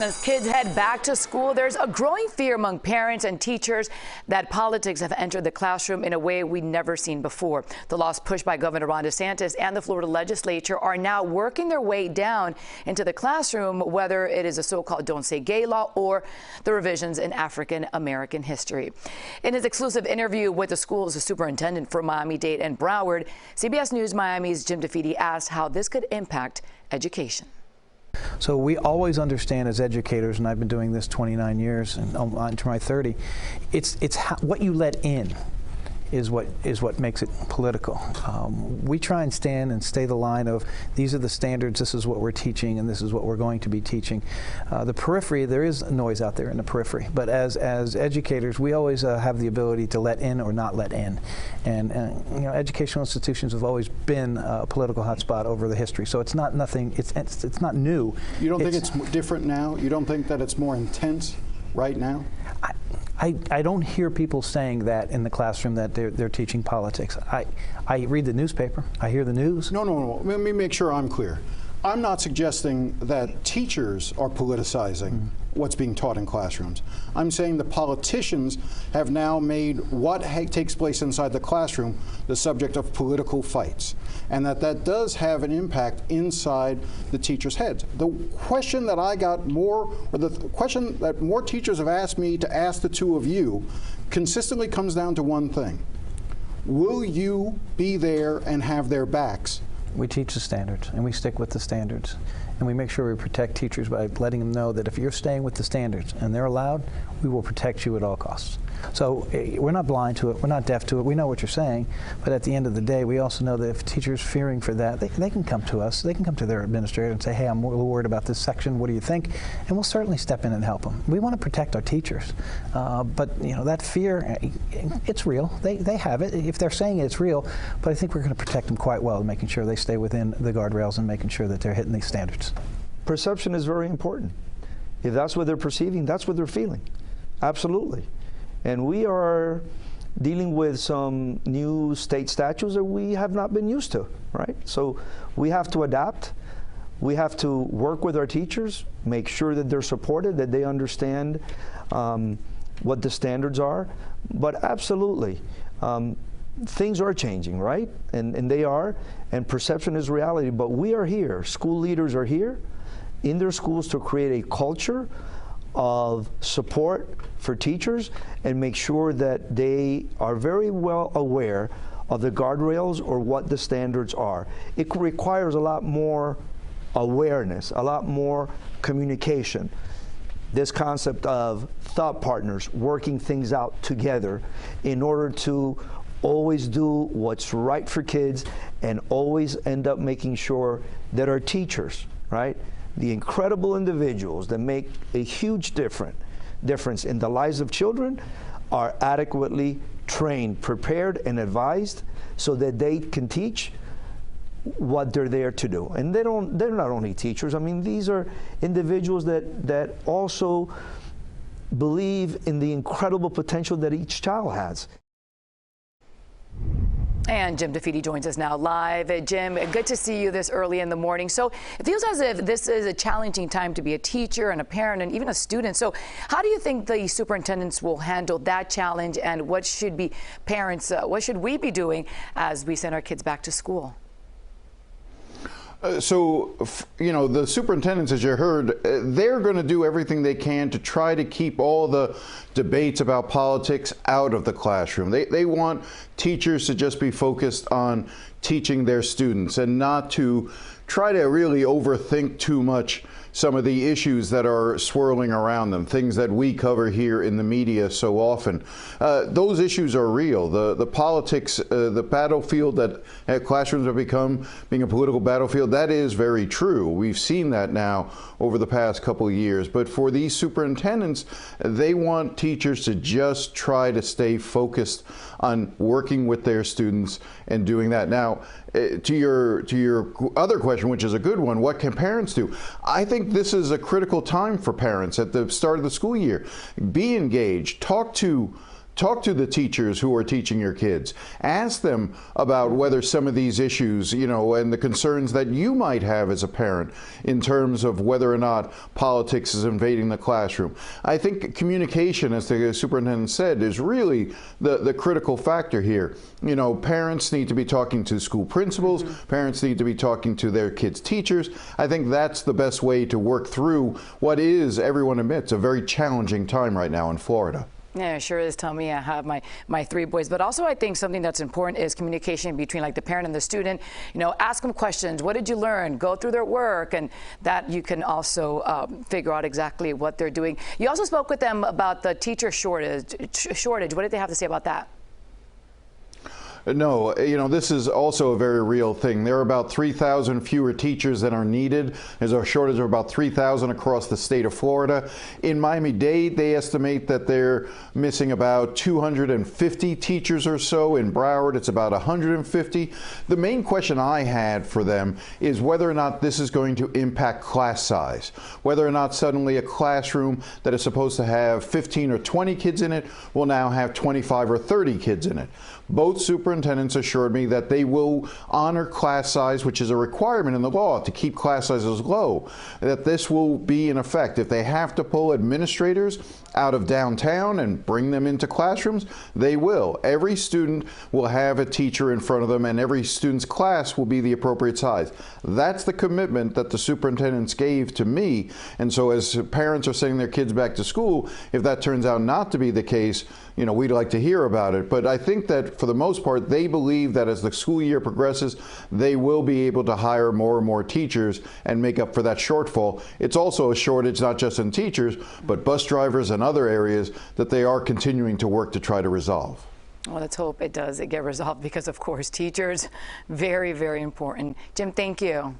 As kids head back to school, there's a growing fear among parents and teachers that politics have entered the classroom in a way we've never seen before. The laws pushed by Governor Ron DeSantis and the Florida legislature are now working their way down into the classroom, whether it is a so-called Don't Say Gay law or the revisions in African American history. In his exclusive interview with the school's superintendent for Miami-Dade and Broward, CBS News Miami's Jim DeFede asked how this could impact education. So we always understand as educators, and I've been doing this 29 years and on to my 30, it's what you let in is what makes it political. We try and stand and stay the line of these are the standards, this is what we're teaching, and this is what we're going to be teaching. The periphery, there is noise out there in the periphery, but as educators, we always have the ability to let in or not let in. And you know, educational institutions have always been a political hotspot over the history, so it's not nothing. It's not new. You don't think it's different now? You don't think that it's more intense right now? I don't hear people saying that in the classroom that they're teaching politics. I read the newspaper. I hear the news. No. Let me make sure I'm clear. I'm not suggesting that teachers are politicizing what's being taught in classrooms. I'm saying the politicians have now made what takes place inside the classroom the subject of political fights, and that does have an impact inside the teachers' heads. The question that I got more, or the question that more teachers have asked me to ask the two of you, consistently comes down to one thing. Will you be there and have their backs? We teach the standards, and we stick with the standards. And we make sure we protect teachers by letting them know that if you're staying with the standards and they're allowed, we will protect you at all costs. So we're not blind to it, we're not deaf to it, we know what you're saying, but at the end of the day, we also know that if teachers fearing for that, they can come to us, they can come to their administrator and say, hey, I'm a little worried about this section, what do you think? And we'll certainly step in and help them. We want to protect our teachers, but you know, that fear, it's real, they have it, if they're saying it's real, but I think we're going to protect them quite well, making sure they stay within the guardrails and making sure that they're hitting these standards. Perception is very important. If that's what they're perceiving, that's what they're feeling. Absolutely. And we are dealing with some new state statutes that we have not been used to, right? So we have to adapt. We have to work with our teachers, make sure that they're supported, that they understand what the standards are. But absolutely, things are changing, right? And they are, and perception is reality. But we are here, school leaders are here in their schools to create a culture of support for teachers and make sure that they are very well aware of the guardrails or what the standards are. It requires a lot more awareness, a lot more communication. This concept of thought partners working things out together in order to always do what's right for kids and always end up making sure that our teachers, right, the incredible individuals that make a huge difference in the lives of children, are adequately trained, prepared, and advised so that they can teach what they're there to do. And they're not only teachers. I mean, these are individuals that also believe in the incredible potential that each child has. And Jim DeFede joins us now live. Jim, good to see you this early in the morning. So it feels as if this is a challenging time to be a teacher and a parent and even a student. So how do you think the superintendents will handle that challenge, and what should be parents, what should we be doing as we send our kids back to school? So, you know, the superintendents, as you heard, they're going to do everything they can to try to keep all the debates about politics out of the classroom. They want teachers to just be focused on teaching their students and not to try to really overthink too much some of the issues that are swirling around them, things that we cover here in the media so often. Those issues are real. The politics, the battlefield that classrooms have become, being a political battlefield, that is very true. We've seen that now over the past couple of years. But for these superintendents, they want teachers to just try to stay focused on working with their students and doing that. Now, to your other question, which is a good one, what can parents do? I think this is a critical time for parents at the start of the school year. Be engaged, talk to Talk to the teachers who are teaching your kids. Ask them about whether some of these issues, you know, and the concerns that you might have as a parent in terms of whether or not politics is invading the classroom. I think communication, as the superintendent said, is really the critical factor here. You know, parents need to be talking to school principals, parents need to be talking to their kids' teachers. I think that's the best way to work through what is, everyone admits, a very challenging time right now in Florida. Yeah, it sure is. Tell me, I have my three boys. But also I think something that's important is communication between like the parent and the student. You know, ask them questions. What did you learn? Go through their work, and that you can also figure out exactly what they're doing. You also spoke with them about the teacher shortage. What did they have to say about that? No, you know, this is also a very real thing. There are about 3,000 fewer teachers than are needed. There's a shortage of about 3,000 across the state of Florida. In Miami-Dade, they estimate that they're missing about 250 teachers or so. In Broward, it's about 150. The main question I had for them is whether or not this is going to impact class size, whether or not suddenly a classroom that is supposed to have 15 or 20 kids in it will now have 25 or 30 kids in it. Both superintendents assured me that they will honor class size, which is a requirement in the law to keep class sizes low, that this will be in effect. If they have to pull administrators out of downtown and bring them into classrooms, they will. Every student will have a teacher in front of them, and every student's class will be the appropriate size. That's the commitment that the superintendents gave to me. And so as parents are sending their kids back to school, if that turns out not to be the case, you know, we'd like to hear about it. But I think that for the most part, they believe that as the school year progresses, they will be able to hire more and more teachers and make up for that shortfall. It's also a shortage not just in teachers, but bus drivers and other areas that they are continuing to work to try to resolve. Well, let's hope it does get resolved because, of course, teachers, very, very important. Jim, thank you.